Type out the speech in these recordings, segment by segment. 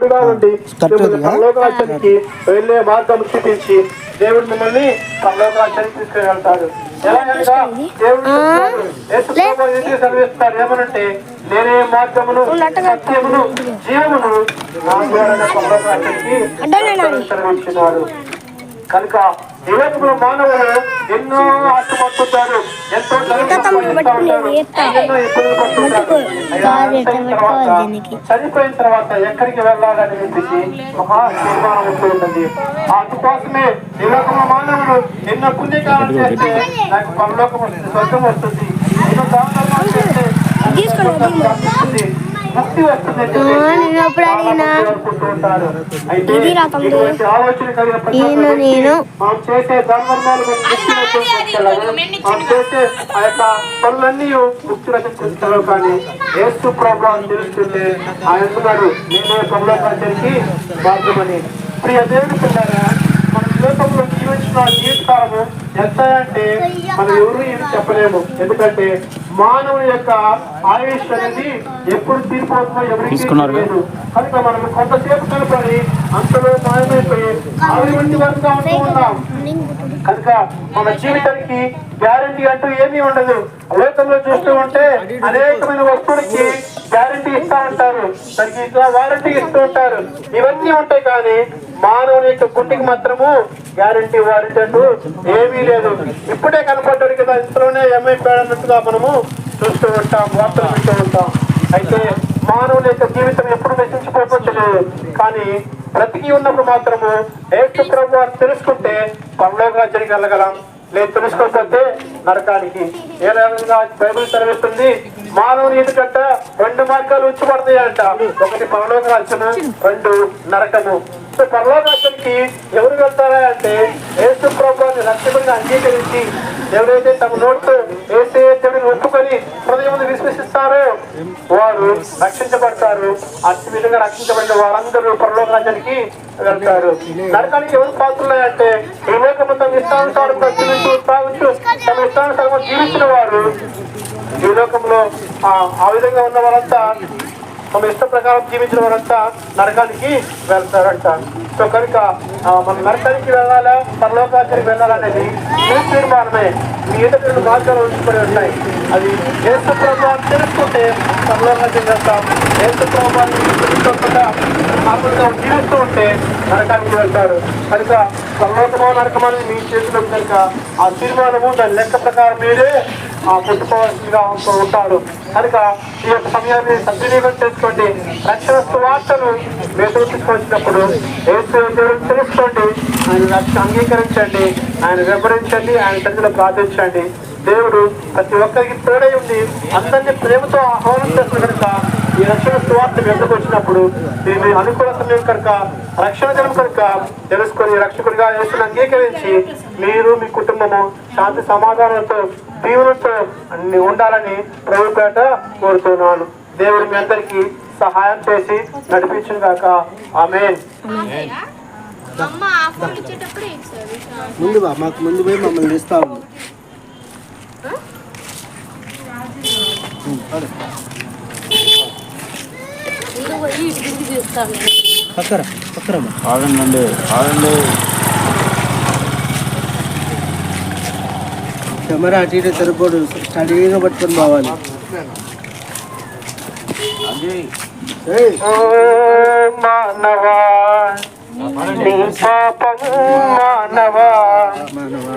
తోడుగా ఉండి పరలోకానికి వెళ్ళే మార్గం చూపించి దేవుడు మిమ్మల్ని పరలోకానికి తీసుకుని వెళ్తాడు. ఎలాగనగా దేవుడు సెలవిస్తారు ఏమనంటే, నేనే మార్గమును సత్యమును జీవమును నా ద్వారా పరలోకానికి సెలవిచ్చినాడు. కనుక ఈ లోకంలో మానవులు ఎన్నో ఆశపడుతుంటారు, ఎంతో ఎన్నో ఇబ్బందులు పడుతుంటారు. చనిపోయిన తర్వాత ఎక్కడికి వెళ్ళాలని చెప్పేసి మహా తీర్మానం వస్తూ ఉంటుంది. అందుకోసమే ఈ లోకంలో మానవులు ఎన్నో పుణ్యకాలం చేస్తే నాకు పరలోకం వస్తుంది, స్వర్గం వస్తుంది, ఎన్నో దానాలు చేస్తే ముక్తి వస్తుంది. ఆలోచన కలిగిన మనం చేసే ధర్మాలు మనం చేసే ఆ యొక్క పనులన్నీ ముక్తి రచించారు. కానీ యేసు ప్రభువుని తెలుస్తుంటే ఆయన అంటున్నాడు, నేనే పరలోకానికి మార్గమని. ప్రియ దేవుని పిల్లారా, మన లోకంలో జీవించిన జీవితకాలము ఎంత అంటే మనం ఎవరు ఏమి చెప్పలేము. ఎందుకంటే మానవుని యొక్క ఆయుష్ అనేది ఎప్పుడు తీరిపోతుందో ఎవరికి లేదు. కనుక మనం కొంతసేపు కనపడి అంతలో మాయమైపోయి ఆవిరి వంటి వరకు ఉంటూ ఉన్నాం. కనుక మన జీవితానికి గ్యారంటీ అంటూ ఏమీ ఉండదు. లోకంలో చూస్తూ ఉంటే అనేకమైన వస్తువులకి గ్యారంటీ ఇస్తా ఉంటారు, దానికి ఇట్లా వారంటీ ఇస్తూ ఉంటారు, ఇవన్నీ ఉంటాయి. కానీ మానవుని యొక్క గుండెకి మాత్రము గ్యారంటీ వారంటీ అంటూ ఏమీ లేదు. ఇప్పుడే కనపడ్డారు కదా, ఇంతలోనే ఏమైపోయాడన్నట్టుగా మనము చూస్తూ ఉంటాం, వార్తలు వింటూ ఉంటాం. అయితే మానవుని యొక్క జీవితం ఎప్పుడు నశించిపోవచ్చు. కానీ బ్రతికి ఉన్నప్పుడు మాత్రము యేసు ప్రభువుని తెలుసుకుంటే పరలోకానికి వెళ్ళగలం, లేదు తెలుసుకోకపోతే నరకానికి. ఏ రకంగా బైబిల్ సెలవిస్తుంది, మానవుని ఎదుట రెండు మార్గాలు ఉంచబడతాయంట. ఒకటి పరలోక రాజ్యము, రెండు నరకము. సో పరలోకానికి ఎవరు వెళ్తారా అంటే, యేసు ప్రభువుని రక్షకుడిగా అంగీకరించి ఎవరైతే తమ నోటితో యేసే దేవుడిని ఒప్పుకొని హృదయం విశ్వసిస్తారో వారు రక్షించబడతారు. అట్టి విధంగా రక్షించబడిన వారందరూ పరలోక రాజ్యానికి వెళ్తారు. నరకానికి ఎవరు పాత్రులంటే, ఈ లోకము తమ ఇష్టానుసారం తాగుతూ తమ ఇష్టానుసారం జీవించిన వారు, ఈ లోకంలో ఆ విధంగా ఉన్న వారంతా తమ ఇష్ట ప్రకారం జీవించిన వారంతా నరకానికి వెళ్తారంట. సో కనుక మనం నరకానికి వెళ్ళాలా పరలోకానికి వెళ్ళాలనేది మీ తీర్మానమే. మీ ఎదుటి మార్గాలు ఉంచుకొని ఉంటాయి. అది యేసు ప్రభువుని తెలుసుకుంటే పరలోకానికి వెళ్తాం, యేసు ప్రభువుని తెలుసుకోకుండా మామూలుగా జీవిస్తూ ఉంటే నరకానికి వెళ్తారు. కనుక పరలోకమో నరకమని మీ చేతిలో కనుక ఆ తీర్మానము దాని లెక్క ప్రకారం మీరే పుట్టుకోవాల్సిగా ఉంటారు. కనుక ఈ యొక్క సమయాన్ని సద్వినియోగం చేసుకోండి. రక్షణ సువార్తను మీరు తీసుకొచ్చినప్పుడు యేసు దేవుడిని తెలుసుకోండి, ఆయన రక్షణ అంగీకరించండి, ఆయన వెంబడించండి, ఆయన సన్నిధిలో ప్రార్థించండి. దేవుడు ప్రతి ఒక్కరికి తోడై ఉంది అందరినీ ప్రేమతో ఆహ్వానం చేస్తున్న కనుక ఈ రక్షణ సువార్త ఎందుకు వచ్చినప్పుడు దీని అనుకూల సమయం కనుక రక్షణ జనం కనుక తెలుసుకొని రక్షకుడిగా యేసుని అంగీకరించి మీరు మీ కుటుంబము శాంతి సమాధానంతో దీవులతో అన్ని ఉండాలని ప్రభుపేట కోరుతున్నాను. దేవుడు మీ అందరికీ సహాయం చేసి నడిపించును గాక. ఆమేన్. మాకు ముందు పోయి మమ్మల్ని ఇస్తా ఉంది. ఆగండి ఆగండి. కెమెరా అటు ఇటు సరిపోడు, స్టడీగా పట్టుకొని పోవాలి. మానవా నీ పాపం మానవా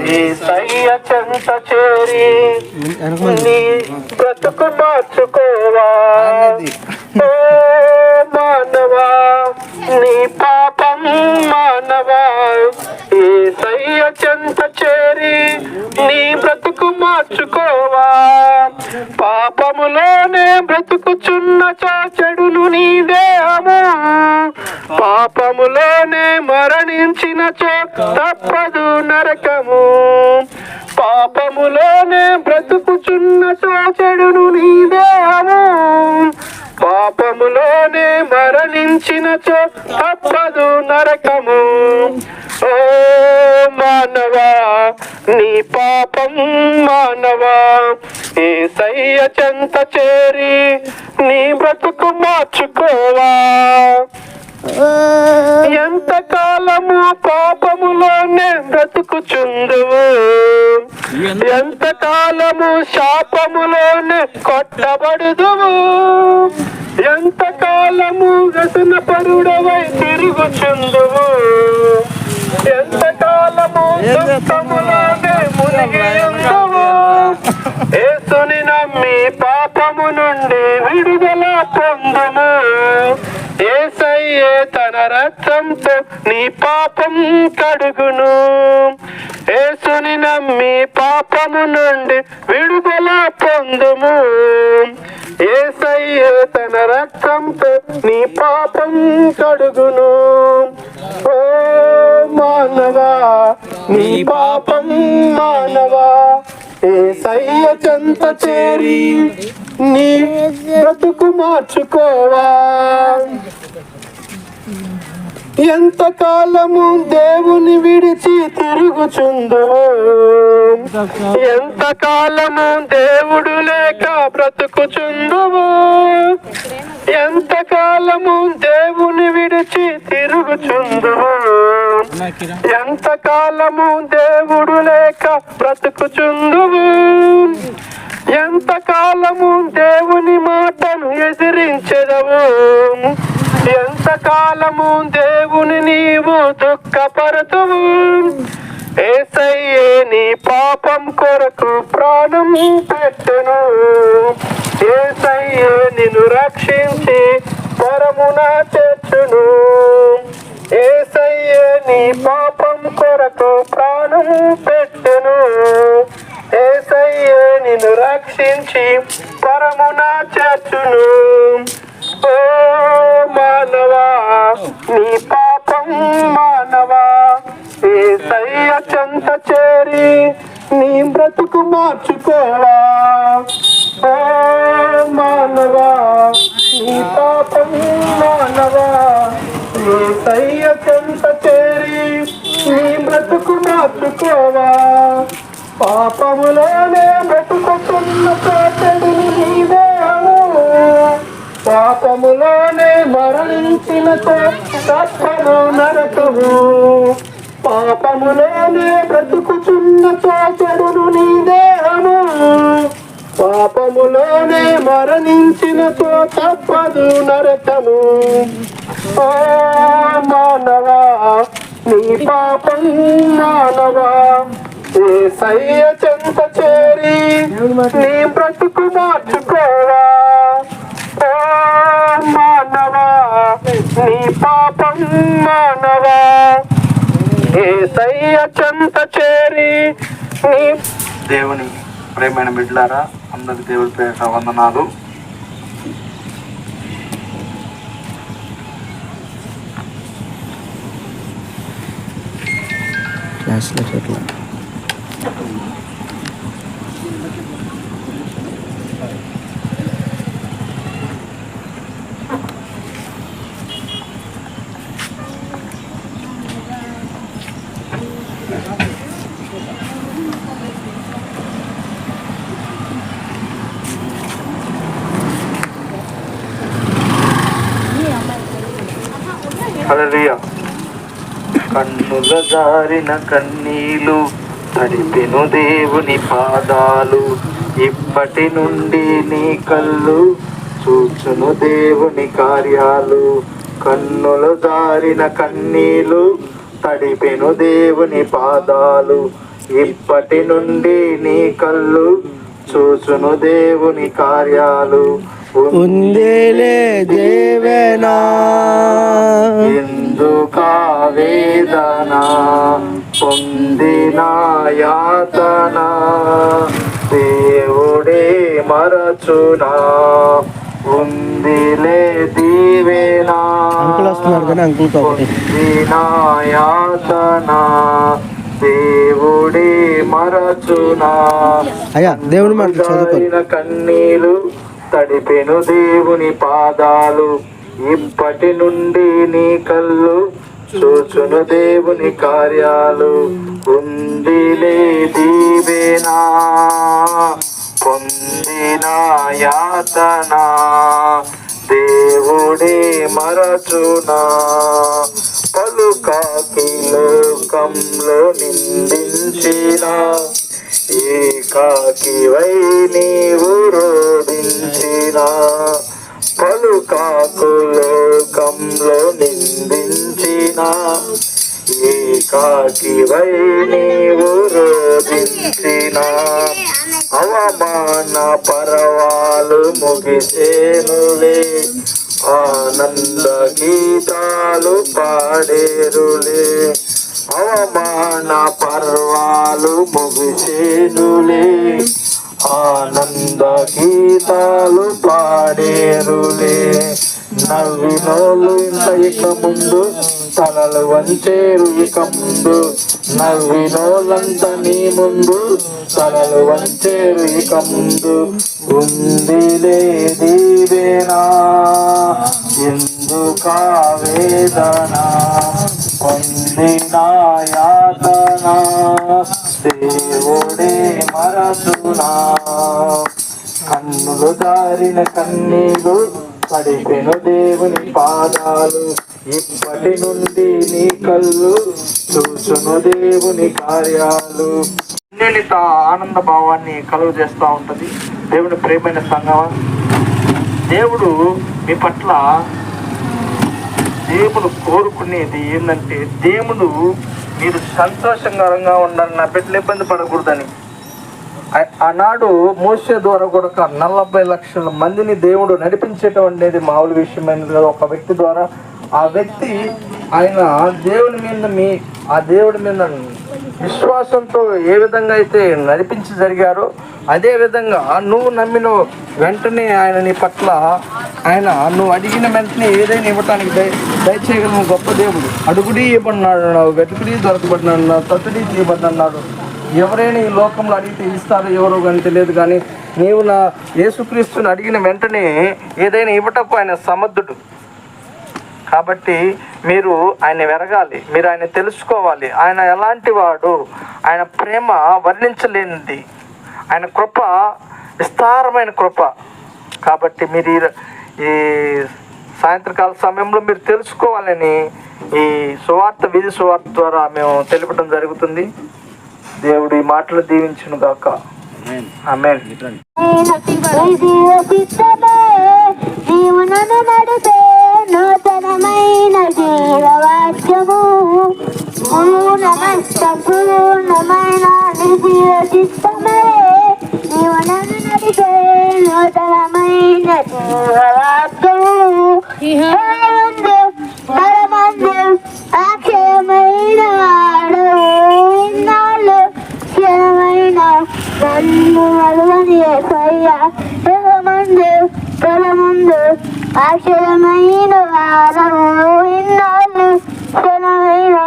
యేసయ్య చెంత చేరి నీ బ్రతుకు మార్చుకోవా. ఓ మానవా నీ పాపం మానవా యేసయ్య చెంత చేరి నీ బ్రతుకు మార్చుకోవా. పాపములోనే బ్రతుకుచున్న చెడును నీ దేహము పాపములోనే మరణించినచో తప్పదు నరకము. పాపములోనే బ్రతుకుచున్న చెడును నీ దేహము పాపములోనే మరణించినచో తప్పదు నరకము. ఓ మానవా నీ పాపం మానవా యేసయ్య చెంత చేరి నీ బ్రతుకు మార్చుకోవా. ఎంతకాలము పాపములోనే బ్రతుకుచుందువు, ఎంతకాలము శాపములోనే కొట్టబడుదువు, ఎంతకాలము వ్యసన పరుడవై తిరుగుచుందువు, ఎంతకాలము దుఃఖములోనే మునిగియుందువు. యేసుని నమ్మి పాపము నుండి విడుదల పొందుము. యేసయ్యే తన రక్తంతో నీ పాపం కడుగును. యేసుని నమ్మి పాపము నుండి విడుదల పొందుము. యేసయ్యే తన రక్తంతో నీ పాపం కడుగును. ఓ మానవా నీ పాపం మానవా, యేసయ్య చెంత చేరి నీ బ్రతుకు మార్చుకోవా. ఎంతకాలము దేవుని విడిచి తిరుగుచుందువు, ఎంతకాలము దేవుడు లేక బ్రతుకుచుందువు, ఎంతకాలము దేవుని విడిచి తిరుగుచుందువు, ఎంతకాలము దేవుడు లేక బ్రతుకుచుందువు, ఎంతకాలము దేవుని మాటను ఎదిరించెదవు, ఎంతకాలము దేవుని నీవు దుఃఖపరచువు. యేసయ్యే నీ పాపం కొరకు ప్రాణం పెట్టెను. యేసయ్యే నిన్ను రక్షించి పరమున తెచ్చును. యేసయ్యే నీ పాపం కొరకు ప్రాణం పెట్టెను. యేసయ్యే నిన్ను రక్షించి పరమున చేర్చును. ఓ మానవా నీ పాపం మానవా, యేసయ్య చెంత చేరి నీ బ్రతుకు మార్చుకోవా. ఓ మానవా నీ పాపం మానవా, యేసయ్య చెంత చేరి నీ బ్రతుకు మార్చుకోవా. పాపములోనే బ్రతుకుతున్న పాపములు నీవే అను, పాపములోనే మరణించిన తప్పను నరకము. పాపములోనే బ్రతుకుచున్న చెడును నీ దేహము, పాపములోనే మరణించిన తప్పదు నరకము. ఓ మానవా నీ పాపం మానవా, యేసయ్య చెంత చేరి నీ బ్రతుకు మార్చుకోవా. ఓ మానవా నీ పాపం మానవా, యేసయ్య చెంత చేరి నీ. దేవుని ప్రేమైన బిడ్డలారా, అందరి దేవుడి పేరిట వందనాలు. హల్లెలూయా. కన్నుల జారిన కన్నీలు తడిపెను దేవుని పాదాలు, ఇప్పటి నుండి నీ కళ్ళు చూచును దేవుని కార్యాలు. కన్నుల జారిన కన్నీలు తడిపెను దేవుని పాదాలు, ఇప్పటి నుండి నీ కళ్ళు చూచును దేవుని కార్యాలు. ఉందేలే దేవేనా ఎందుకా వేదన పొందిన యాతన, దేవుడే మరచునా ఉందిలే దీవేనా. అంకుల్ వస్తున్నారు కానీ అంకుల్ పొందిన యాతన దేవుడే మరచునా. అయ్యా దేవుని మాట చదువుకో. కన్నీలు తడిపెను దేవుని పాదాలు, ఇప్పటి నుండి నీ కళ్ళు చూచును దేవుని కార్యాలు. ఉందిలే దీవేనా పొందిన యాతన, దేవుడే మరచునా పలుకాకి లోకంలో నిందించిన ఏకాకివై నీవు రోధించిన పలుకాకు లోకంలో నిందించిన ఏకాకివై నీవు రోధించిన అవమాన పర్వాలు ముగిసేనులే ఆనంద గీతాలు పాడేరులే అవమాన పర్వాలు ముగిసేనులే ఆనంద గీతాలు పాడేరులే నవ్వినోళ్ళు ఇక ముందు తలలు వంచేరు ఇక ముందు నవ్వినోళ్ళంత నీ ముందు తలలు వంచేరు ఇక ముందు ఉందిలే దీవేనా ఎందుకా వేదన పొందిన యాతన దేవుడే మరచునా కన్నులు దారిన కన్నీలు పడిపెను దేవుని పాదాలు ఇప్పటి నుండి నీ కళ్ళు చూసును దేవుని కార్యాలు. అన్నిటితో ఆనంద భావాన్ని కలుగు చేస్తూ ఉంటుంది. దేవుని ప్రేమైన సంగమా, దేవుడు మీ పట్ల దేవుడు కోరుకునేది ఏంటంటే దేవుడు మీరు సంతోషకరంగా ఉండాలని, నా బిడ్డలు ఇబ్బంది పడకూడదని. ఆనాడు మోషే ద్వారా కూడా 40 లక్షల మందిని దేవుడు నడిపించటం అనేది మామూలు విషయమైనది కదా. ఒక వ్యక్తి ద్వారా ఆ వ్యక్తి ఆయన దేవుడి మీద విశ్వాసంతో ఏ విధంగా అయితే నడిపించి జరిగారో అదే విధంగా నువ్వు నమ్మిన వెంటనే ఆయన నీ పట్ల నువ్వు అడిగిన వెంటనే ఏదైనా ఇవ్వటానికి దయచేయగలను గొప్ప దేవుడు. అడుగుడి ఇవ్వబడినాడు, వెతుకుడి దొరకబడినాడు, తట్టుడి తీయబడినాడు. ఎవరైనా ఈ లోకంలో అడిగితే ఇస్తారో ఎవరో కానీ తెలియదు, కానీ నీవు నా యేసుక్రీస్తుని అడిగిన వెంటనే ఏదైనా ఇవ్వటకు ఆయన సమర్థుడు. కాబట్టి మీరు ఆయన వెరగాలి, మీరు ఆయన తెలుసుకోవాలి. ఆయన ఎలాంటి వాడు, ఆయన ప్రేమ వర్ణించలేనిది, ఆయన కృప విస్తారమైన కృప. కాబట్టి మీరు ఈ సాయంత్రకాల సమయంలో మీరు తెలుసుకోవాలని ఈ వీధి సువార్త ద్వారా మేము తెలుపడం జరుగుతుంది. దేవుడు ఈ మాటలు దీవించును గాక. ఆమేన్. నూతనమైన జీవవాక్యము పూర్ణమైన జీవచిత్తమే నీవు నన్ను నడిపే నూతనమైన జీవవాక్యము బలమందు అక్షయమైన వాడు క్షణమైన నన్ను మరువని ఏసయ్యా బలమందు అక్షరమైన వారము ఇన్నాళ్ళు క్షణమైన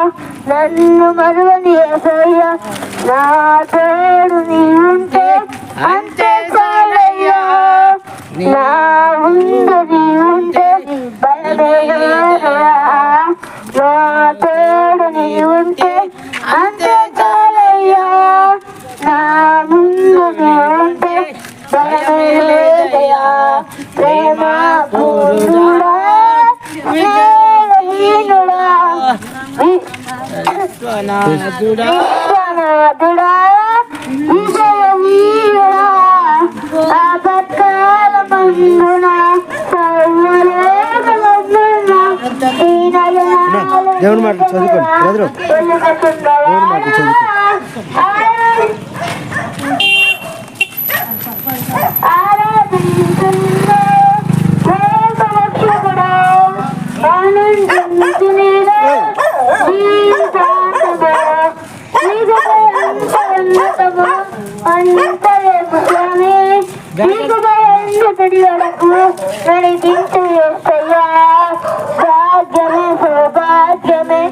నన్ను మరువని ఏసయ్యా నా తోడు నీ ఉంటే అంతే చాలయ్యా నా ముందు నీ ఉంటే బలమేయా నా తోడు నీ ఉంటే అంతే చాలయ్యా నా ముందు నీ ఉంటే బలమేయా ప్రేమ పూర్ణుడా విజయహీనుడా విశ్వనాథుడా విజయహీనుడా ఆపత్కాల మందున దేవుని మాట చదువుకోండి. దేవుని మాట చదువుకోండి. సౌభాగ్యమే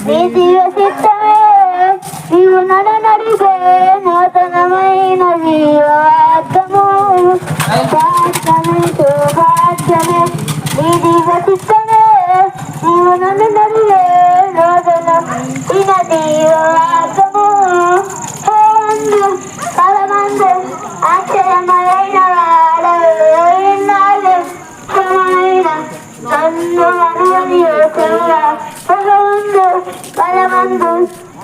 నీ జీవచిత్తమే నీవు నన్ను నడిపే నూతనమైన జీవవాక్యము సౌభాగ్యమే నీ జీవచిత్తమే నీవు నన్ను నడిపే నూతనమైన జీవవాక్యము బలమందు అక్షరమైన వాడు ఇన్నాళ్ళు నన్ను బలమందు బలమందు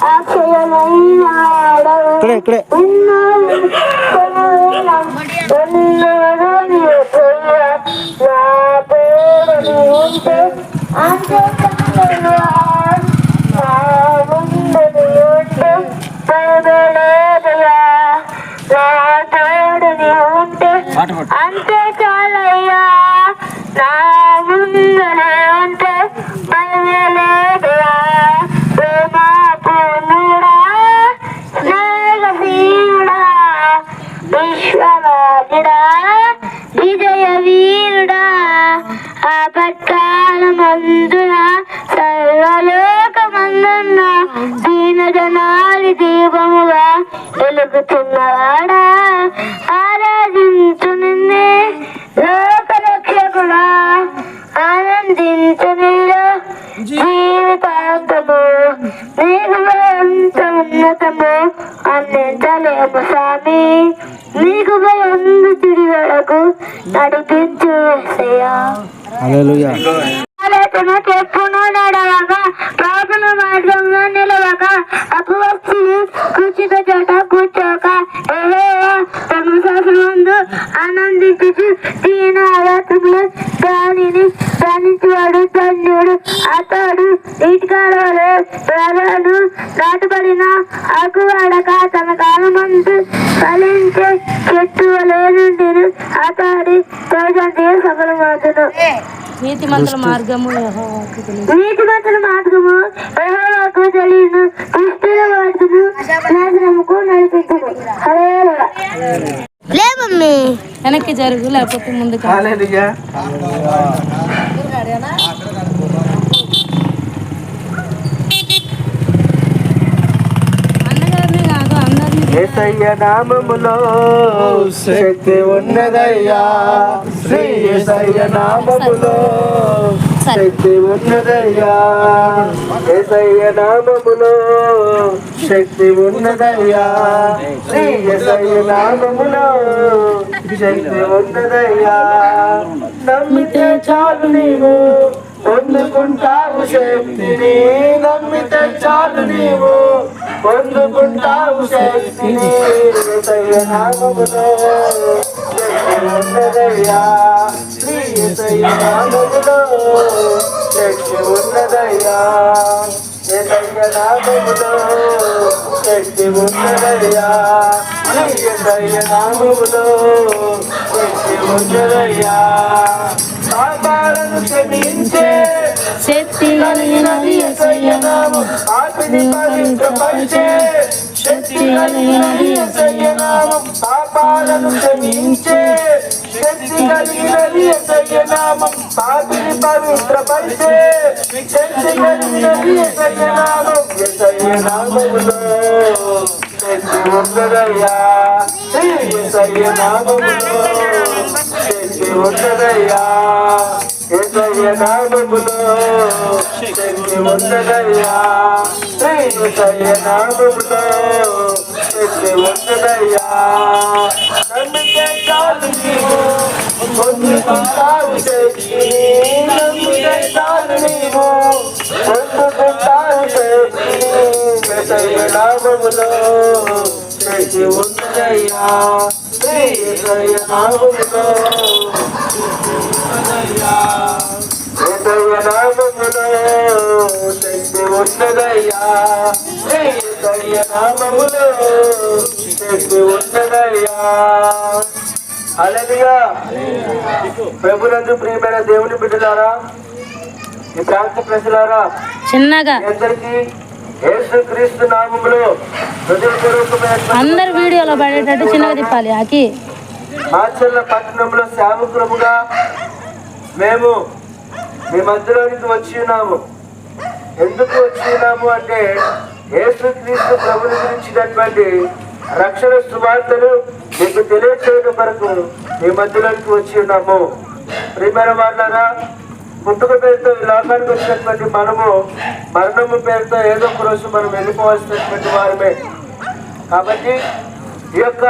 అక్షయమైన వాడవు ఇక్కడే ఉంటే అంతే ముందు ఉంటే పైబలేదయా నా తోడుని ఉంటే అంతే చాలయ్యా నా ముందునే ఉంటే పైబలేదయా ప్రేమా పూర్ణుడా స్నేహశీలుడా విశ్వరాజుడా విజయ వీరుడా ఆపత్కాలమందున సర్వలోకమందున్న దీన జనాలి దీపముగా వెలుగుతున్నవాడా ఆరాధించు నిన్నే లోకరక్షకుడా ఆనందించు నీలో జీవితాంతము నీకు ఎంత ఉన్నతము అందించలేము స్వామి నీకు భయందు తిరిగి వరకు నడిపించు యేసయ్యా. హల్లెలూయా. ఆలోచన చెప్పును నడవగా ప్రార్థన మార్గంలో నిలవక అపవస్తులు కూర్చున్న చోట కూర్చోక తమ శాసనమందు ఆనందించు దీన ఆరాధములు దానిని ధ్యానించువాడు ధన్యుడు అతడు నీటి కాలువలు ప్రజలు నాటుబడిన ఆకువాడక తన కాలమందు ఫలించే చెట్టు లేనుండి అతడి తోజంతి సఫలమవుతును. నీతిమంతుల మార్గము యెహోవాకు తెలియను దుష్టుల మార్గము నాశనముకు నడిపించును. హల్లెలూయా. లే మమ్మీ వెనక్కి జరుగు లేకపోతే ముందుకు హల్లెలూయా. అన్నగారిని కాదు అందరినీ యేసయ్య నామములో శక్తి ఉన్నదయ్యా. శ్రీ యేసయ్య నామములో శక్తి ఉన్నదయ్యా. యేసయ్య నామములో శక్తి ఉన్నదయ్యా. శ్రీ యేసయ్య నామములో శక్తి ఉన్నదయ్యా. నమ్మితే చాలు నీవు పొందుకుంటావు శక్తిని. నమ్మితే చాలు నీవు పొందుకుంటావు శక్తిని. యేసయ్య నామములో శక్తి ఉన్నదయ్యా. శ్రీ యేసయ్య నామములో శక్తి ఉన్నదయ్యా. యేసయ్య నామములో శక్తి ఉన్నదయ్యా. శ్రీ యేసయ్య నామములో శక్తి ఉన్నదయ్యా. పాపాలను క్షమించే శక్తి కలిగినది యేసయ్య నామం. పాపిని పవిత్రపరిచే శక్తి కలిగినది యేసయ్య నామం. పాపాలను క్షమించే శక్తి కలిగినది యేసయ్య నామం. పాపిని పవిత్రపరిచే శక్తి కలిగినది యేసయ్య నామం. యేసయ్య నామములో శక్తి ఉన్నదయ్యా. శ్రీ యేసయ్య నామములో శక్తి ఉన్నదయ్యా. యేసయ్య నామములో శక్తి ఉన్నదయ్యా. శ్రీ యేసయ్య నామములో శక్తి ఉన్నదయ్యా. నమ్మితే చాలు నీవు పొందుకుంటావు శక్తిని. నమ్మితే చాలు నీవు పొందుకుంటావు శక్తిని. యేసయ్య నామములో శక్తి ఉన్నదయ్యా. శ్రీ యేసయ్య నామములో యేసయ్య నామములో శక్తి ఉన్నదయ్యా. శ్రీ యేసయ్య నామములో శక్తి ఉన్నదయ్యా. హల్లెలూయా. ప్రభునందు ప్రియమైన దేవుని బిడ్డలారా, ఈ ప్రాంత ప్రజలారా, చిన్నగా అందరికీ యేసుక్రీస్తు నామములో హృదయపూర్వకమైన అందరు వీడియోలో పడేటట్టు చిన్నగా తిప్పాలి ఆకి మాచర్ల పట్టణంలో సేవకులముగా మేము మీ మధ్యలోనికి వచ్చి ఉన్నాము. ఎందుకు వచ్చి ఉన్నాము అంటే యేసుక్రీస్తు ప్రభుని గురించినటువంటి రక్షణ సువార్తను మీకు తెలియచేయడం వరకు మీ మధ్యలోనికి వచ్చి ఉన్నాము. ప్రియమైన వాళ్ళారా, పుట్టుక పేరుతో ఈ లోకానికి వచ్చినటువంటి మనము మరణము పేరుతో ఏదో ఒక రోజు మనం వెళ్ళిపోవాల్సినటువంటి వారమే. కాబట్టి ఈ యొక్క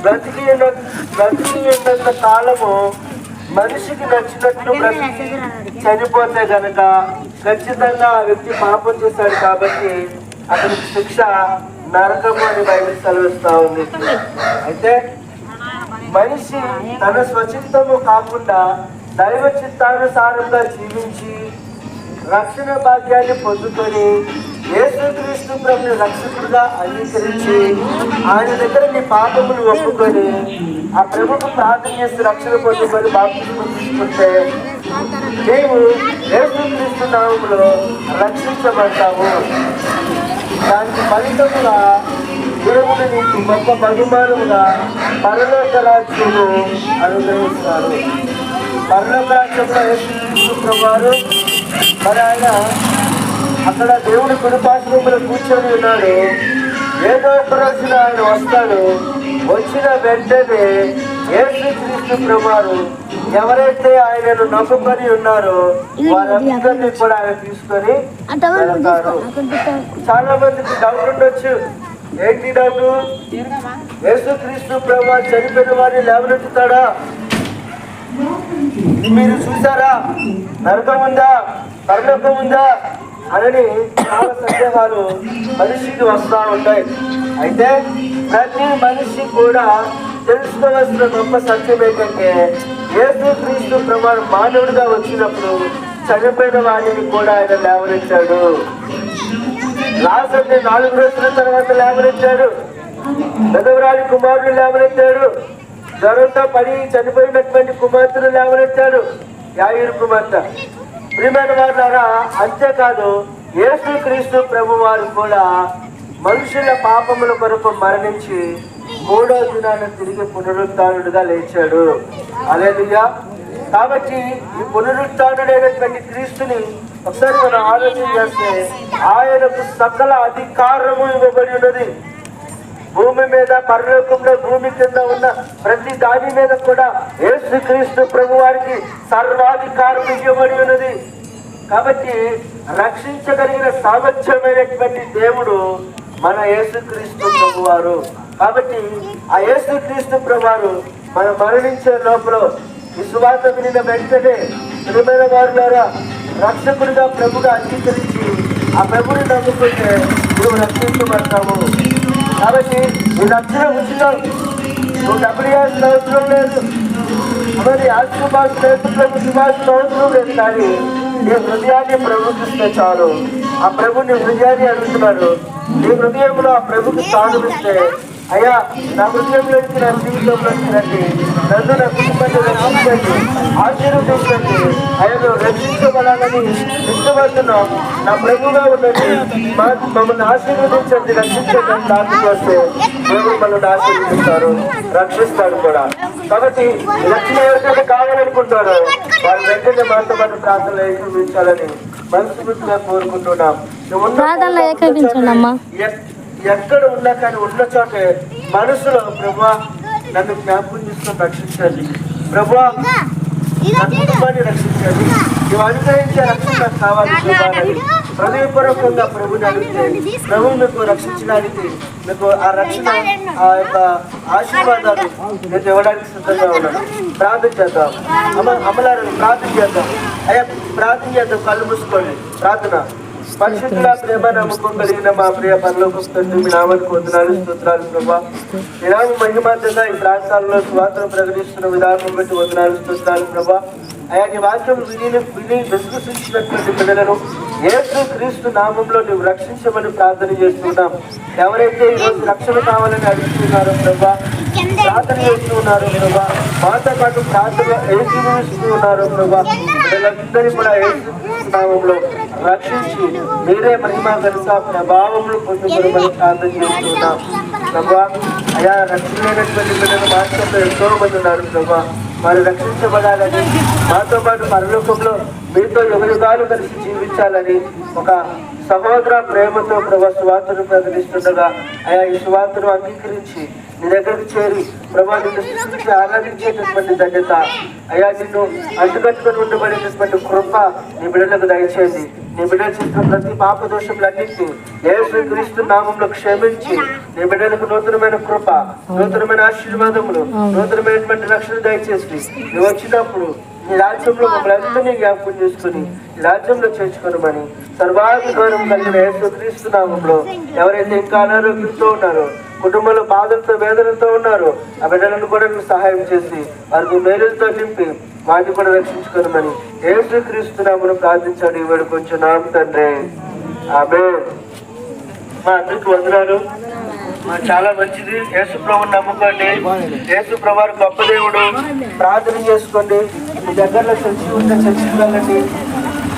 బ్రతికి ఉన్నంత కాలము మనిషికి నచ్చినట్లు చనిపోతే గనక ఖచ్చితంగా ఆ వ్యక్తి పాపం చేశాడు కాబట్టి అతనికి శిక్ష నరకము అని బైబిల్ సెలవిస్తా ఉంది. అయితే మనిషి తన స్వచిత్తము కాకుండా దైవ చిత్తానుసారంగా జీవించి రక్షణ భాగ్యాన్ని పొందుకొని యేసుక్రీస్తు ప్రభుని రక్షకుడుగా అంగీకరించి ఆయన దగ్గర నీ పాపములు ఒప్పుకొని ఆ ప్రభుకు ప్రార్థన చేసి రక్షణ పొందుకొని బాప్తిస్మం తీసుకుంటే నీవు యేసుక్రీస్తు నామములో రక్షించబడతావు. దానికి ఫలితముగా దేవుడు నీకు గొప్ప బహుమానముగా పరలోక రాజ్యము అనుగ్రహిస్తారు. పరలోక రాజ్యంలో యేసుక్రీస్తు ప్రభువారు మరి ఆయన అక్కడ దేవుడి కుడిపార్శ్వములో కూర్చొని ఉన్నాడు. ఏదో ఒక రోజున ఆయన వస్తాడు. వచ్చిన వెంటనే యేసుక్రీస్తు ప్రభువారు ఎవరైతే ఆయనను నమ్ముకొని ఉన్నారో వారందరినీ కూడా ఆయన తీసుకొని వెళ్తారు. చాలా మందికి డౌట్ ఉండొచ్చు. ఏంటి డౌట్? యేసుక్రీస్తు ప్రభువారు చనిపోయిన వారిని లేవనెత్తుతాడా? మీరు చూసారా? నరకం ఉందా, పరలోకం ఉందా అని చాలా సందేహాలు మనిషికి వస్తూ ఉంటాయి. అయితే ప్రతి మనిషి కూడా తెలుసుకోవాల్సిన గొప్ప సత్యం ఏంటంటే యేసుక్రీస్తు ప్రభువారు మానవుడిగా వచ్చినప్పుడు చనిపోయిన వారిని కూడా ఆయన లేవనెత్తాడు. లాజరుని 4 రోజుల తర్వాత లేవనెత్తాడు. విధవరాలి కుమారుడు లేవనెత్తాడు. జ్వరంతో పడి చనిపోయినటువంటి కుమార్తెను లేవనెత్తాడు, యాయిరు కుమార్తె. ప్రియమైన వారులారా, అంతేకాదు యేసుక్రీస్తు ప్రభువారు కూడా మనుషుల పాపముల కొరకు మరణించి 3వ దినాన తిరిగి పునరుత్థానుడిగా లేచాడు. హల్లెలూయా. కాబట్టి ఈ పునరుత్థానుడైనటువంటి క్రీస్తుని ఒకసారి మనం ఆలోచన చేస్తే ఆయనకు సకల అధికారము ఇవ్వబడి ఉన్నది. భూమి మీద, పరలోకంలో, భూమి కింద ఉన్న ప్రతి దాని మీద కూడా యేసుక్రీస్తు ప్రభువారికి సర్వాధికారం ఇవ్వబడి ఉన్నది. కాబట్టి రక్షించగలిగిన సామర్థ్యమైనటువంటి దేవుడు మన యేసుక్రీస్తు ప్రభువారు. కాబట్టి ఆ యేసుక్రీస్తు ప్రభువారు మనం మరణించే లోపల విశ్వాస వినిన వెంటనే ప్రియమైన వారులారా రక్షకుడిగా ప్రభుగా అంగీకరించి ఆ ప్రభుని నమ్ముకుంటే నువ్వు రక్షించబడతావు. కాబట్టి నీ రక్షణ ఉచితం. నువ్వు డబ్బులు ఇవ్వాల్సిన అవసరం లేదు. మరి ఆశీర్వాసం ప్రభు శుభాషణ అవసరం లేదు. కానీ నీ హృదయాన్ని ప్రభుత్విస్తే చాలు. ఆ ప్రభు నీ హృదయాన్ని అడుగుతున్నాడు. నీ హృదయంలో ఆ ప్రభుకి స్థానం ఇస్తే, అయ్యా నా హృదయంలోకి నా జీవితంలోకి రండి, నన్ను నా కుటుంబాన్ని రక్షించండి, ఆశీర్వదించండి, ఆయన రక్షించబడాలని ఇష్టపడుతున్నాం. నా ప్రభుగా ఉన్నది మమ్మల్ని ఆశీర్వదించండి, రక్షించండి అని ప్రార్థన చేస్తే దేవుడు మనల్ని ఆశీర్వదిస్తారు, రక్షిస్తాడు కూడా. కాబట్టి రక్షణ ఎవరికైతే కావాలనుకుంటారో వారి వెంటనే మనతో పాటు ప్రార్థనలు ఏకీభవించాలని మనస్ఫూర్తిగా కోరుకుంటున్నాం. ఎక్కడ ఉన్నా కానీ ఉన్న చోటే మనసులో ప్రభువా నన్ను జ్ఞాపకం చేసుకొని రక్షించండి, ప్రభువా నా కుటుంబాన్ని రక్షించండి, నువ్వు అనుగ్రహించే రక్షణ నాకు కావాలి ప్రభాని హృదయపూర్వకంగా ప్రభుని అడిగితే ప్రభు మీకు రక్షించడానికి, మీకు ఆ రక్షణ, ఆ యొక్క ఆశీర్వాదాలు నేను ఇవ్వడానికి సిద్ధంగా ఉన్నాను. ప్రార్థన చేద్దాం. అమలారు ప్రార్థన చేద్దాం. అయ్యా ప్రార్థన చేద్దాం. కళ్ళు మూసుకోండి. ప్రార్థన. పరిశుద్ధుల ప్రేమ నమ్మకం కలిగిన మా ప్రియ పరలోక తండ్రి, మీ నామానికి వందనాలు, స్తోత్రాలు ప్రభా. మీ నామ మహిమాతంగా ఈ ప్రాంతాల్లో స్వాతంత్రం ప్రకటిస్తున్న విధానం బట్టి వందనాలు, స్తోత్రాలు ప్రభా. అయా నీ వాక్యం విని విశ్వసించినటువంటి పిల్లలను యేసుక్రీస్తు నామంలో నువ్వు రక్షించమని ప్రార్థన చేస్తున్నాం. ఎవరైతే ఈరోజు రక్షణ కావాలని అడుగుతున్నారో ప్రభా, ప్రార్థన చేస్తూ ఉన్నారో ప్రభా, మాతో పాటు ప్రార్థన ఏకీభవిస్తూ ఉన్నారో ప్రభా, పిల్లలందరినీ కూడా యేసుక్రీస్తు నామంలో రక్షించి మీరే మహిమ ఘనత ప్రభావములు పొందుకోమని ప్రార్థన చేస్తున్నాం ప్రభా. అయా రక్షించినటువంటి పిల్లలు మాత్రంలో ఎంతో మంది ఉన్నారు ప్రభా, వారు రక్షించబడాలని, మాతో పాటు పరలోకంలో మీతో యుగయుగాలు కలిసి జీవించాలని ఒక సహోదర ప్రేమతో ప్రభా సువార్తను ప్రకటిస్తుండగా అయా ఈ సువార్తను అంగీకరించి నీ దగ్గరికి చేరి ప్రభా నిన్ను సృష్టించి ఆరాధించేటటువంటి ధన్యత, అయా నిన్ను అంటుకట్టుకొని ఉండబడేటటువంటి కృప నీ బిడ్డలకు దయచేయండి. నీ బిడ్డ చేసిన ప్రతి పాప దోషములన్నింటినీ యేసు క్రీస్తు నామంలో క్షమించి నీ బిడ్డలకు నూతనమైన కృప, నూతనమైన ఆశీర్వాదములు, నూతనమైనటువంటి రక్షణ దయచేసి నువ్వు వచ్చినప్పుడు ఈ రాజ్యంలో మమ్మల్ని అందరినీ జ్ఞాపకం చేసుకుని ఈ రాజ్యంలో చేర్చుకోనమని సర్వాధికారం కలిగిన యేసు క్రీస్తు నామంలో ఎవరైతే ఇంకా అనారోగ్యంతో ఉన్నారో, కుటుంబంలో బాధలతో వేదనతో ఉన్నారో ఆ బిడ్డలను కూడా నువ్వు సహాయం చేసి వారికి మేలులతో నింపి వాటిని కూడా రక్షించుకోనమని యేసు క్రీస్తు నామమును ప్రార్థించాడు ఈ కొంచెం నామ తండ్రి, ఆమేన్. మా అందరికి వందనాలు. చాలా మంచిది. యేసు ప్రభువుని నమ్ముకోండి. యేసు ప్రభువు గొప్ప దేవుడు. ప్రార్థన చేసుకోండి. మీ దగ్గరలో చర్చి ఉంటే చర్చికి వెళ్ళండి.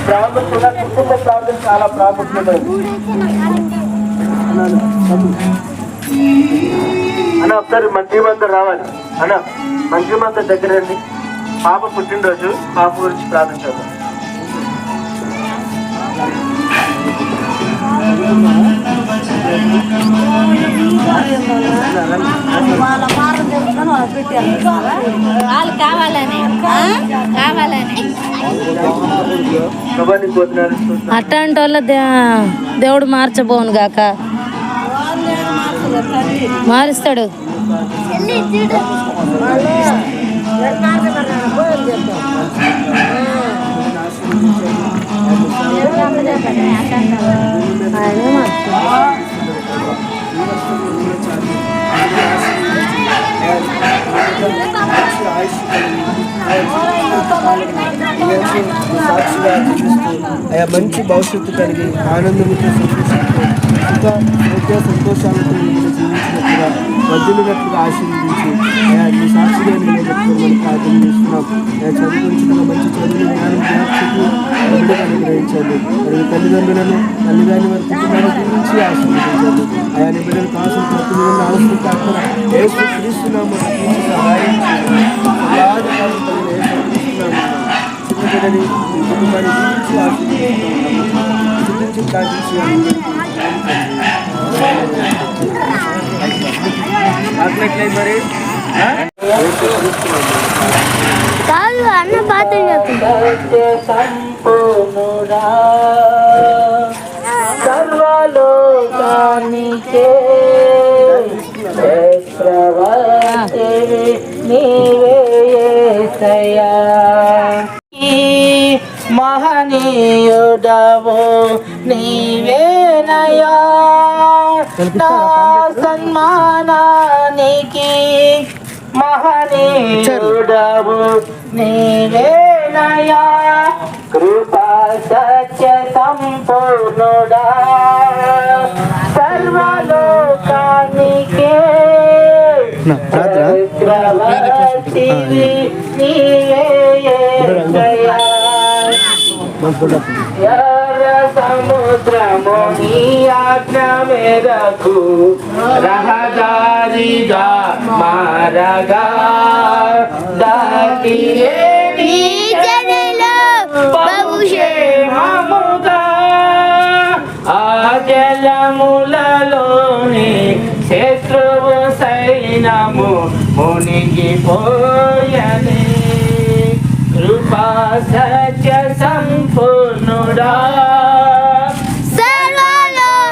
ప్రాముఖ్యంగా కుటుంబ ప్రార్థన చాలా ప్రాముఖ్యమైనది. అన్న ఒకసారి మంత్రి మంత్రం రావాలి. అన్న మంత్రి మంత్రం దగ్గర రండి. పాప పుట్టినరోజు, పాప గురించి ప్రార్థించాలి. అట్లాంటి వాళ్ళ దేవుడు మార్చబోను గాక, మారుస్తాడు. సాక్షిగా అయా మంచి భవిష్యత్తు కలిగి ఆనందంతో సంతోషాలతో జీవించినట్లుగా వదిలినట్లుగా ఆశీర్వదించి అయా నీ సాక్షిగా నిలబెట్టుకోమని ప్రార్థన చేస్తున్నాం. అయా చదువుకుంటున్న మంచి చదువులు, జ్ఞానం, జ్ఞాపకతను అనుగ్రహించండి. మరియు తల్లిదండ్రులను తల్లిదండ్రుల వారి కుటుంబాల గురించి ఆశీర్వదించండి. అయా నీ బిడ్డలు కావాల్సిన ప్రతి విధంగా అవసరం కాకుండా యేసు క్రీస్తునామమున సహాయం చేయండి. చిన్న బిడ్డని ఈ కుటుంబాన్ని గురించి ఆశీర్వదించి ప్రార్థించి మరి కాదు అన్న పాత్ర సంపూర్ణుడా సర్వలోకానికే చక్రవర్తివి నీవే యేసయ్యా. మహనీయుడవో నీవేనయ్యా. నా సన్మానానికి మహనీయుడవు నీవేనయ్యా. కృపా సత్య సంపూర్ణుడా సర్వలోకానికే చక్రవర్తివి నీవే యేసయ్యా. ఎర్ర సముద్రము నీ ఆజ్ఞ మేరకు రహదారిగా మారగా దాటియే నీ జనులు బహుక్షేమముగా. ఆ జలములలోని శత్రువు సైన్యము మునిగిపోయని. కృపా సత్య సంపూర్ణుడా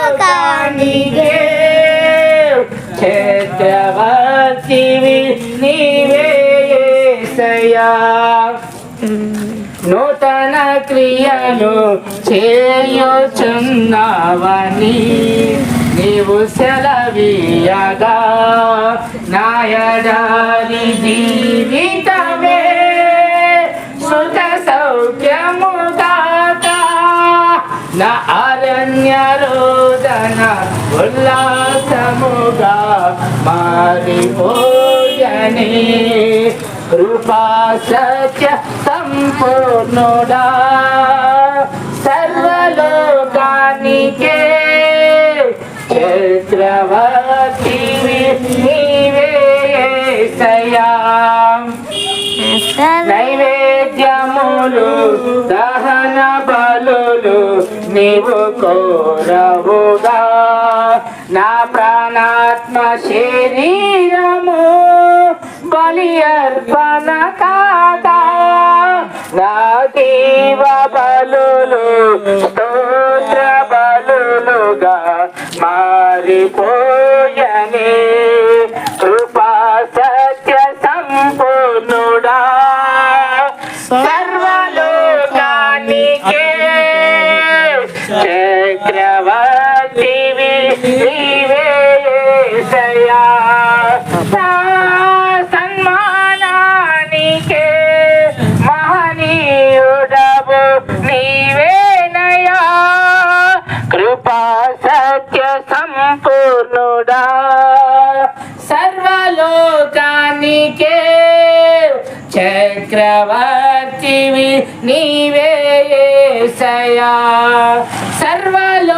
సర్వలోకానికే చక్రవర్తివి నీవే యేసయ్యా. నూతన క్రియలు చేయుచున్నావని నీవు సెలవీయగా నాయడారి జీవితమే సుఖ సౌఖ్యముదాత. నా అరణ్య రోదన ఉల్లాసముగా మారిపోయని. కృపా సత్య సంపూర్ణుడా సర్వలోకానికే చక్రవర్తివి నీవే యేసయ్యా. నైవేద్యములు దహన బలులు నీవు కోరవుగా. నా ప్రాణాత్మ శరీరము బలి అర్పణ కాదా. నా జీవ బలులు స్తోత్ర బలులుగా మారిపోయనే కృపా సత్య సంపూర్ణుడా సర్వలోకానికే చక్రవర్తివి నీవే యేసయ్యా సన్మానానికే మహనీయుడవు నీవేనయ్యా కృపా సత్య సంపూర్ణుడా సర్వలోకానికే చక్రవర్తివి నీవే యేసయ్యా సర్వలోకానికే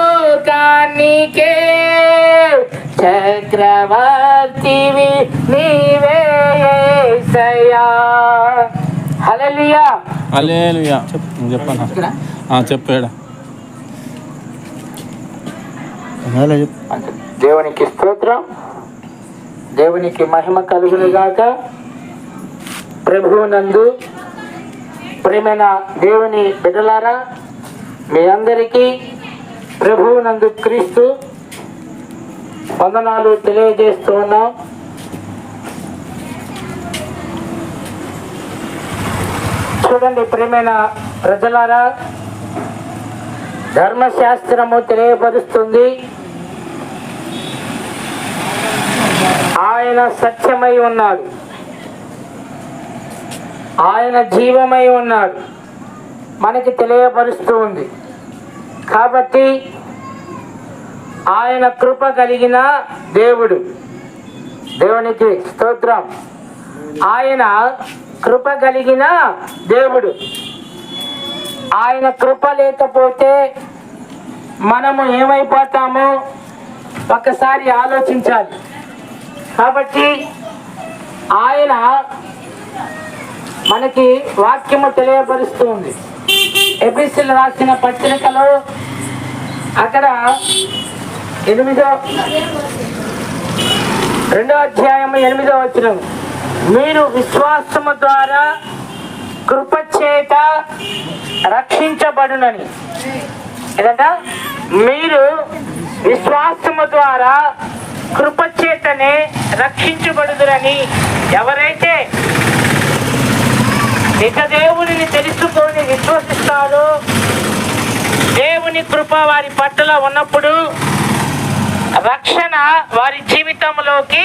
చక్రవర్తివి నీవే యేసయ్యా హల్లెలూయా హల్లెలూయా చెప్పన్నా చెప్పాడా దేవునికి స్తోత్రం దేవునికి మహిమ కలుగును గాక ప్రభువునందు ప్రియమైన దేవుని బిడ్డలారా మీ అందరికీ ప్రభువునందు క్రీస్తు వందనాలు తెలియజేస్తూ ఉన్నాం. చూడండి ప్రియమైన ప్రజలారా, ధర్మశాస్త్రము తెలియపరుస్తుంది ఆయన సత్యమై ఉన్నాడు, ఆయన జీవమై ఉన్నాడు మనకి తెలియపరుస్తూ ఉంది. కాబట్టి ఆయన కృప కలిగిన దేవుడు, దేవునికి స్తోత్రం. ఆయన కృప కలిగిన దేవుడు. ఆయన కృప లేకపోతే మనము ఏమైపోతామో ఒకసారి ఆలోచించాలి. కాబట్టి ఆయన మనకి వాక్యము తెలియపరుస్తుంది. ఎఫెసీయులకు రాసిన పత్రికలో అక్కడ 2వ అధ్యాయం 8వ వచనం, మీరు విశ్వాసము ద్వారా కృపచేత రక్షించబడునని. ఏదంట? మీరు విశ్వాసము ద్వారా కృపచేతనే రక్షించబడుదురని. ఎవరైతే ఇక దేవునిని తెలుసుకొని విశ్వసిస్తారో, దేవుని కృప వారి పట్ల ఉన్నప్పుడు రక్షణ వారి జీవితంలోకి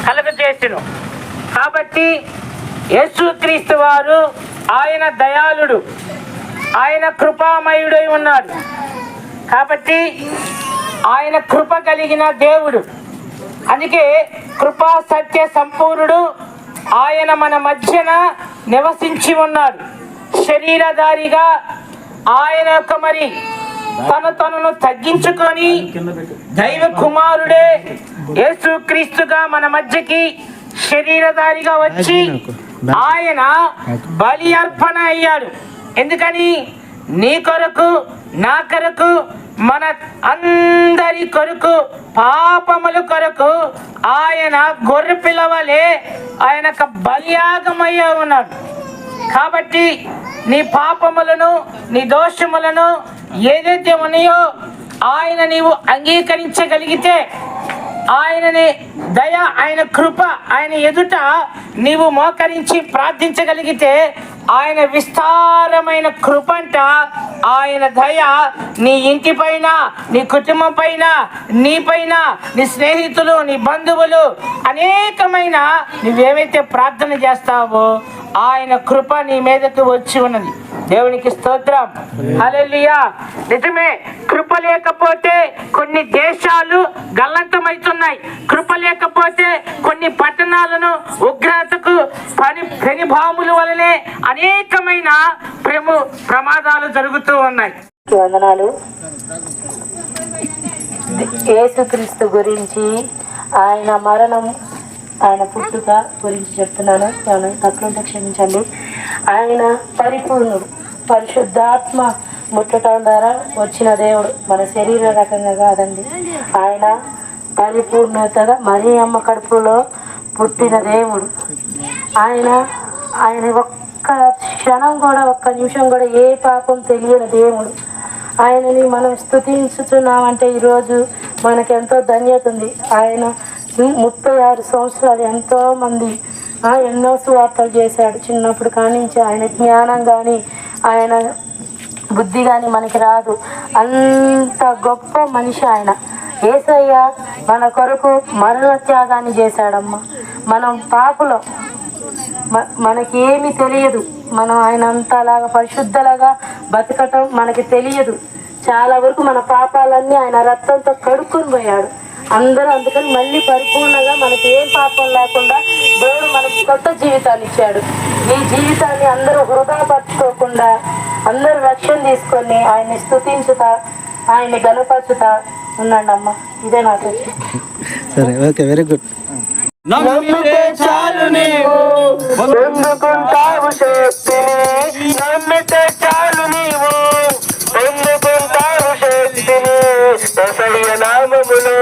కలుగజేసును. కాబట్టి యేసుక్రీస్తు వారు ఆయన దయాళుడు, ఆయన కృపామయుడై ఉన్నాడు. కాబట్టి ఆయన కృప కలిగిన దేవుడు. అందుకే కృపా సత్య సంపూర్ణుడు ఆయన మన మధ్యన నివసించి ఉన్నాడు. శరీరధారిగా ఆయన యొక్క మరి తనను తగ్గించుకొని దైవ కుమారుడే యేసుక్రీస్తుగా మన మధ్యకి శరీరధారిగా వచ్చి ఆయన బలి అర్పణ అయ్యాడు. ఎందుకని? నీ కొరకు, నా కొరకు, మన అందరి కొరకు, పాపముల కొరకు ఆయన గొర్రె పిల్లవలే ఆయన బలియాగమయ్యా ఉన్నాడు. కాబట్టి నీ పాపములను, నీ దోషములను ఏదైతే ఉన్నాయో ఆయన నీవు అంగీకరించగలిగితే, ఆయనని దయ, ఆయన కృప, ఆయన ఎదుట నీవు మోకరించి ప్రార్థించగలిగితే, ఆయన విస్తారమైన కృపంట, ఆయన దయ నీ ఇంటి పైన, నీ కుటుంబం పైన, నీ పైన, నీ స్నేహితులు, నీ బంధువులు, అనేకమైన నువ్వేమైతే ప్రార్థన చేస్తావో ఆయన కృప నీ మీదకి వచ్చి ఉన్నది. దేవునికి స్తోత్రం. హల్లెలూయా. నిజమే, కృప లేకపోతే కొన్ని దేశాలు గల్లంతమవుతున్నాయి. కృప లేకపోతే కొన్ని పట్టణాలను ఉగ్రతకు పెనుబాముల వలనే అనేకమైన ప్రమాదాలు జరుగుతూ ఉన్నాయి. వందనాలు. యేసుక్రీస్తు గురించి, ఆయన మరణం, ఆయన పుట్టుక గురించి చెప్తున్నాను. తప్పులుంటే క్షమించండి. ఆయన పరిపూర్ణుడు, పరిశుద్ధాత్మ ముట్టడం ద్వారా వచ్చిన దేవుడు, మన శరీర రకంగా కాదండి. ఆయన పరిపూర్ణతగా మరియమ్మ కడుపులో పుట్టిన దేవుడు. ఆయన ఒక్క క్షణం కూడా ఒక్క నిమిషం కూడా ఏ పాపం తెలియని దేవుడు. ఆయనని మనం స్తుతించుతున్నామంటే ఈరోజు మనకెంతో ధన్యత ఉంది. ఆయన 36 సంవత్సరాలు ఎంతోమంది ఎన్నో సువార్తలు చేశాడు. చిన్నప్పుడు కానించి ఆయన జ్ఞానం కానీ ఆయన బుద్ధి కానీ మనకి రాదు. అంత గొప్ప మనిషి ఆయన. యేసయ్య మన కొరకు మరణ త్యాగాన్ని చేశాడమ్మా. మనం పాపులం, మనకి ఏమీ తెలియదు. మనం ఆయన అంతలాగా పరిశుద్ధలాగా బతకటం మనకి తెలియదు. చాలా వరకు మన పాపాలన్నీ ఆయన రక్తంతో కడుక్కొని పోయాడు అందరూ. అందుకని మళ్ళీ పరిపూర్ణంగా మనకి ఏం పాపం లేకుండా దేవుడు మనకి కొత్త జీవితాన్ని ఇచ్చాడు. ఈ జీవితాన్ని అందరూ వృధా పరచుకోకుండా అందరూ రక్షణ తీసుకొని ఆయన్ని స్తుతించుతా ఆయన్ని గణపరచుతా ఉండండి అమ్మ. ఇదే నాకు. సరే, ఓకే, వెరీ గుడ్. నమ్మితే చాలు నీవు పొందుకుంటావు శక్తిని. నమ్మితే చాలు నీవు పొందుకుంటావు శక్తిని. యేసయ్య నామములో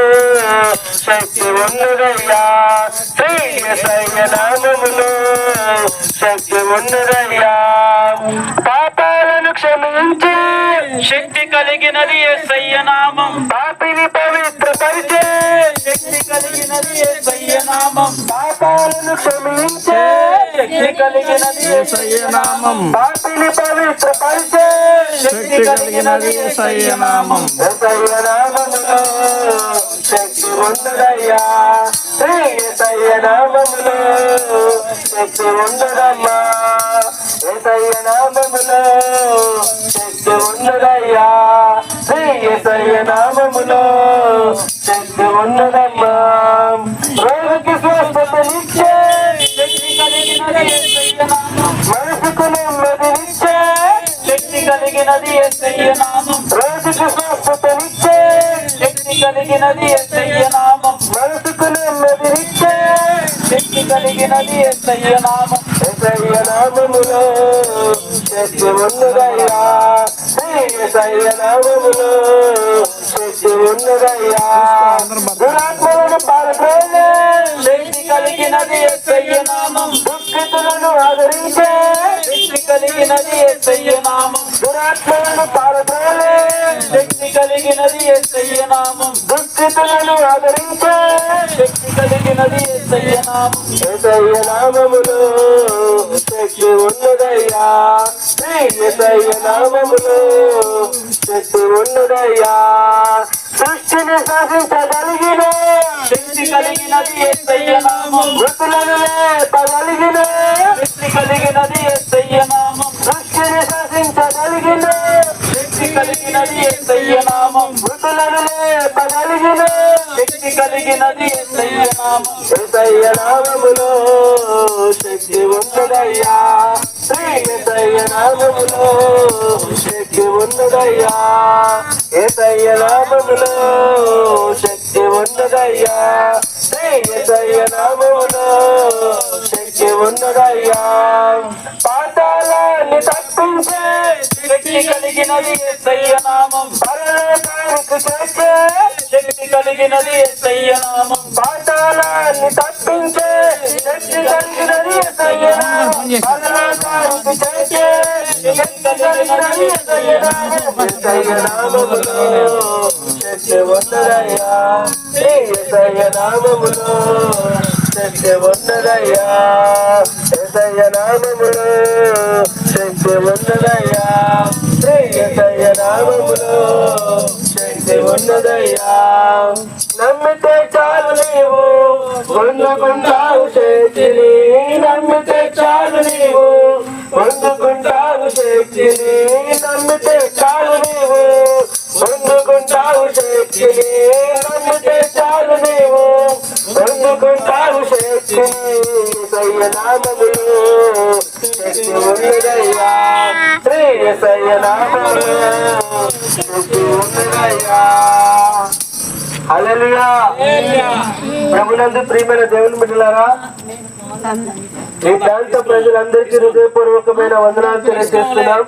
శక్తి ఉన్నదయ్యా. శ్రీ యేసయ్య నామములో శక్తి ఉన్నదయ్యా. పాపాలను క్షమించి శక్తి కలిగినది యేసయ్య నామం. పాపిని పవిత్రపరిచే శక్తి కలిగినది యేసయ్య నామం. పాపాలను క్షమించే శక్తి కలిగినది యేసయ్య నామం. పాపిని పవిత్రపరిచే శక్తి కలిగినది యేసయ్య నామం. యేసయ్య నామములో శక్తి ఉన్నదయ్యా. శ్రీ యేసయ్య నామములో శక్తి ఉన్నదమ్మా. యేసయ్య నామములో శక్తి ఉన్నదయ్యా. శ్రీ యేసయ్య నామములో శక్తి ఉన్నదమ్మా. రోగికి స్వస్థతనిచ్చే శక్తి కలిగినది యేసయ్య నామం. మనసుకు నెమ్మదినిచ్చే శక్తి కలిగినది యేసయ్య నామం. రోగికి స్వస్థతనిచ్చే శక్తి కలిగినది యేసయ్య నామం. మనసుకు నెమ్మదినిచ్చే శక్తి కలిగినది యేసయ్య నామం. యేసయ్య నామములో శక్తి ఉన్నదయ్యా. శ్రీ యేసయ్య నామములో శక్తి ఉన్నదయ్యా. దురాత్మలను పారద్రోలే శక్తి కలిగినది యేసయ్య నామం. దుఃఖితులను ఆదరించే శక్తి కలిగినది యేసయ్య నామం. దురాత్మలను పారద్రోలే శక్తి కలిగినది యేసయ్య నామం. దుఃఖితులను ఆదరించే శక్తి కలిగినది యేసయ్య నామం. యేసయ్య నామములో శక్తి ఉన్నదయ్యా. శ్రీ యేసయ్య నామములో శక్తి ఉన్నదయ్యా. సృష్టిని శాసించగలిగిన శక్తి కలిగినది యేసయ్య నామం. మృతులను లేపగలిగిన శక్తి కలిగినది యేసయ్య నామం. సృష్టిని శాసించగలిగిన శక్తి కలిగినది యేసయ్య నామం. మృతులను లేపగలిగిన శక్తి కలిగినది యేసయ్య నామం. యేసయ్య నామములో శక్తి ఉన్నదయ్యా. శ్రీ యేసయ్య నామములో శక్తి ఉన్నదయ్యా. యేసయ్య నామములో శక్తి ఉన్నదయ్యా. శ్రీ యేసయ్య నామములో శక్తి ఉన్నదయ్యా. పాతాళాన్ని తప్పించే శక్తి కలిగినది యేసయ్య నామం. పరలోకానికి చేర్చే శక్తి కలిగినది యేసయ్య నామం. పాతాళాన్ని తప్పించే శక్తి కలిగినది యేసయ్య నామం. పరలోకానికి చేర్చే శక్తి కలిగినది యేసయ్య నామం. యేసయ్య నామములో శక్తి ఉన్నదయ్యా. శ్రీ యేసయ్య నామములో శక్తి ఉన్నదయ్యా. యేసయ్య నామములో శక్తి ఉన్నదయ్యా. శ్రీ యేసయ్య నామములో శక్తి ఉన్నదయ్యా. నమ్మితే చాలు నీవు పొందుకుంటావు శక్తిని. నమ్మితే చాలు నీవు పొందుకుంటావు శక్తిని. నమ్మితే చాలు నీవు పొందుకుంటావు శక్తిని. నమ్మితే చాలు నీవు పొందుకుంటావు శక్తిని. యేసయ్య నామములో శక్తి ఉన్నదయ్యా. శ్రీ యేసయ్య నామములో శక్తి ఉన్నదయ్యా. హల్లెలూయా. ప్రభునందు ప్రియమైన దేవుని బిడ్డలారా, ఈ ప్రాంత ప్రజలందరికీ హృదయపూర్వకమైన వందనాలు తెలియజేస్తున్నాం.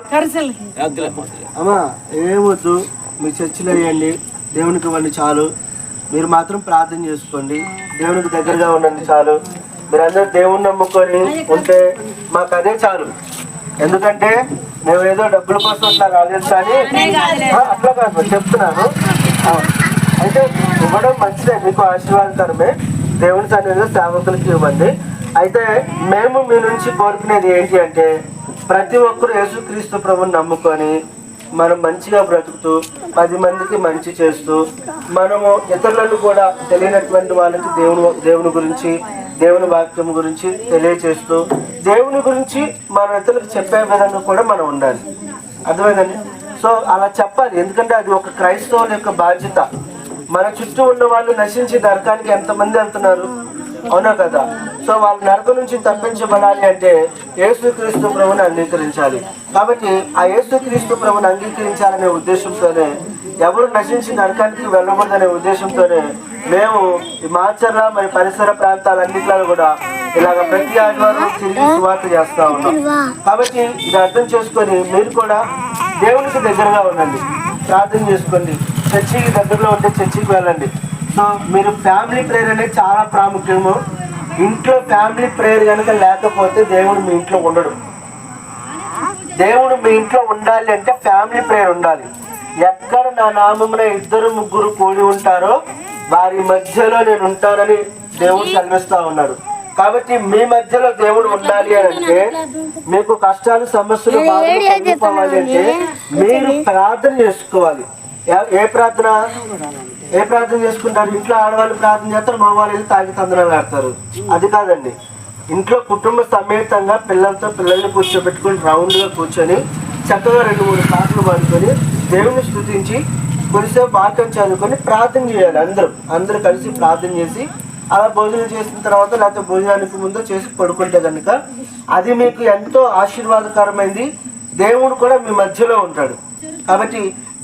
అమ్మా, ఏమొద్దు, మీ చర్చిలో వేయండి, దేవునికి ఇవ్వండి చాలు. మీరు మాత్రం ప్రార్థన చేసుకోండి, దేవునికి దగ్గరగా ఉండండి చాలు. మీరందరూ దేవుణ్ణి నమ్ముకొని ఉంటే మాకు అదే చాలు. ఎందుకంటే మేము ఏదో డబ్బుల కోసం అట్లా కాలేదు కానీ అట్లా కాదు చెప్తున్నాను. అయితే ఇవ్వడం మంచిదే, మీకు ఆశీర్వాదకరమే. దేవుని సన్నిధిలో సేవకులకి ఇవ్వండి. అయితే మేము మీ నుంచి కోరుకునేది ఏంటి అంటే ప్రతి ఒక్కరు యేసుక్రీస్తు ప్రభుని నమ్ముకొని మనం మంచిగా బ్రతుకుతూ 10 మందికి మంచి చేస్తూ మనము ఇతరులను కూడా తెలియనటువంటి వాళ్ళకి దేవుని గురించి దేవుని వాక్యం గురించి తెలియచేస్తూ దేవుని గురించి మన ఇతరులకు చెప్పే విధంగా కూడా మనం ఉండాలి. అర్థమైందండి? సో అలా చెప్పాలి, ఎందుకంటే అది ఒక క్రైస్తవుల యొక్క బాధ్యత. మన చుట్టూ ఉన్న వాళ్ళు నశించి నరకానికి ఎంతమంది వెళ్తున్నారు, అవునా కదా? సో వాళ్ళ నరకం నుంచి తప్పించబడాలి అంటే యేసుక్రీస్తు ప్రభుని అంగీకరించాలి. కాబట్టి ఆ యేసుక్రీస్తు ప్రభుని అంగీకరించాలనే ఉద్దేశంతోనే, ఎవరు నశించి నరకానికి వెళ్ళకూడదనే ఉద్దేశంతోనే మేము ఈ మాచర్ల మరి పరిసర ప్రాంతాలన్నింటిలో కూడా ఇలాగ ప్రతి ఆదివారం తిరిగి సువార్త చేస్తా ఉన్నాం. కాబట్టి ఇది అర్థం చేసుకొని మీరు కూడా దేవునికి దగ్గరగా ఉండండి, ప్రార్థన చేసుకోండి. చర్చికి దగ్గరలో ఉంటే చర్చికి వెళ్ళండి. సో మీరు ఫ్యామిలీ ప్రేయర్ అనేది చాలా ప్రాముఖ్యము. ఇంట్లో ఫ్యామిలీ ప్రేయర్ కనుక లేకపోతే దేవుడు మీ ఇంట్లో ఉండడు. దేవుడు మీ ఇంట్లో ఉండాలి అంటే ఫ్యామిలీ ప్రేయర్ ఉండాలి. ఎక్కడ నా నామమున 2-3 కూడి ఉంటారో వారి మధ్యలో నేను ఉంటానని దేవుడు సెలవిస్తా ఉన్నాడు. కాబట్టి మీ మధ్యలో దేవుడు ఉండాలి అని అంటే, మీకు కష్టాలు సమస్యలు బాధలు తగ్గిపోవాలి అంటే మీరు ప్రార్థన చేసుకోవాలి. ఏ ప్రార్థన చేసుకుంటారు? ఇంట్లో ఆడవాళ్ళు ప్రార్థన చేస్తారు, మగవాళ్ళు వెళ్ళి తాగి తందనాలు ఆడతారు. అది కాదండి. ఇంట్లో కుటుంబ సమేతంగా పిల్లల్ని కూర్చోబెట్టుకుని రౌండ్గా కూర్చొని చక్కగా 2-3 పాటలు పాడుకొని దేవుని స్తుతించి కొద్దిసేపు వాక్యం చదువుకొని ప్రార్థన చేయాలి. అందరూ కలిసి ప్రార్థన చేసి అలా భోజనం చేసిన తర్వాత లేకపోతే భోజనానికి ముందు చేసి పడుకుంటే కనుక అది మీకు ఎంతో ఆశీర్వాదకరమైంది. దేవుడు కూడా మీ మధ్యలో ఉంటాడు. కాబట్టి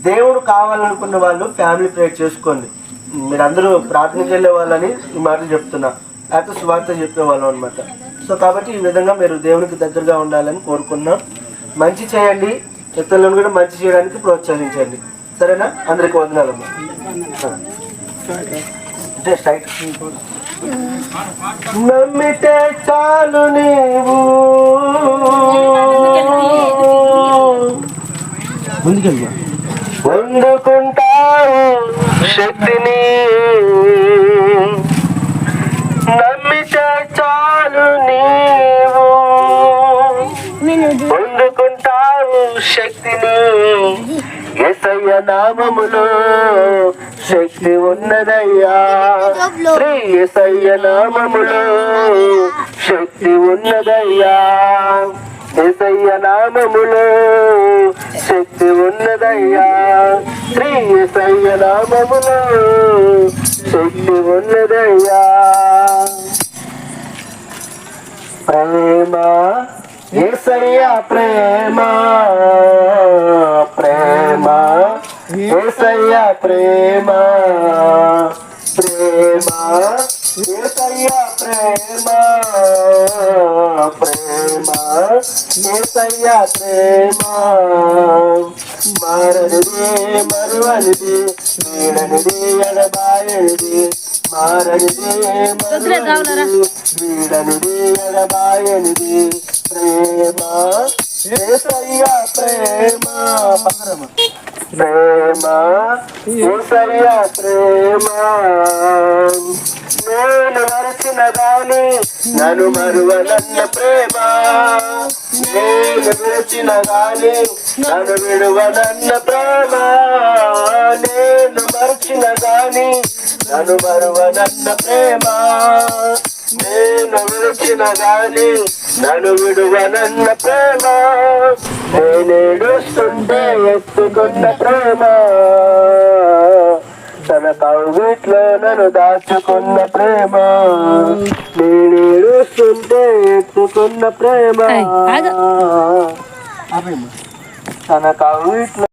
దేవుడు కావాలనుకున్న వాళ్ళు ఫ్యామిలీ ప్రేయర్ చేసుకోండి. మీరందరూ ప్రార్థనకి వెళ్ళే వాళ్ళని ఈ మాటలు చెప్తున్నా, లేకపోతే సువార్త చెప్పేవాళ్ళం అనమాట. సో కాబట్టి ఈ విధంగా మీరు దేవునికి దగ్గరగా ఉండాలని కోరుకున్నాం. మంచి చేయండి, ఇతరులను కూడా మంచి చేయడానికి ప్రోత్సహించండి. సరేనా? అందరికి వందనాలమ్మా. అంటే స్ట్రైట్ నమ్మితే చాలు నీవు ముందుకెళ్ళా పొందుకుంటావు శక్తిని. నమ్మితే చాలు నీవు పొందుకుంటావు శక్తిని. యేసయ్య నామములో శక్తి ఉన్నదయ్యా. శ్రీ యేసయ్య నామములో శక్తి ఉన్నదయ్యా. యేసయ్య నామములో శక్తి ఉన్నదయ్యా. శ్రీ యేసయ్య నామములో శక్తి ఉన్నదయ్యా. ప్రేమ యేసయ్య ప్రేమ, ప్రేమ యేసయ్య ప్రేమ, ప్రేమ యేసయ్య ప్రేమ, ప్రేమ యేసయ్య ప్రేమ. మారనిది మరువనిది, వీడనిది ఎడబాయనిది. మారనిది మరువనిది, వీడనిది ఎడబాయనిది. ప్రేమ యేసయ్య ప్రేమ, ప్రేమ యేసయ్య ప్రేమ. నేను మరచిన గాని నన్ను మరువనన్న ప్రేమ, నేను విడిచిన గాని నన్ను విడువనన్న ప్రేమ. నేను మరచిన గాని నన్ను మరువనన్న ప్రేమ, నేను విడిచిన గాని నన్ను విడువనన్న ప్రేమ. నేనేడుస్తుంటే ఎత్తుకున్న ప్రేమ, తన కౌగిట్లో నన్ను దాచుకున్న ప్రేమ. నేనేడుస్తుంటే ఎత్తుకున్న ప్రేమ, తన కౌగిట్లో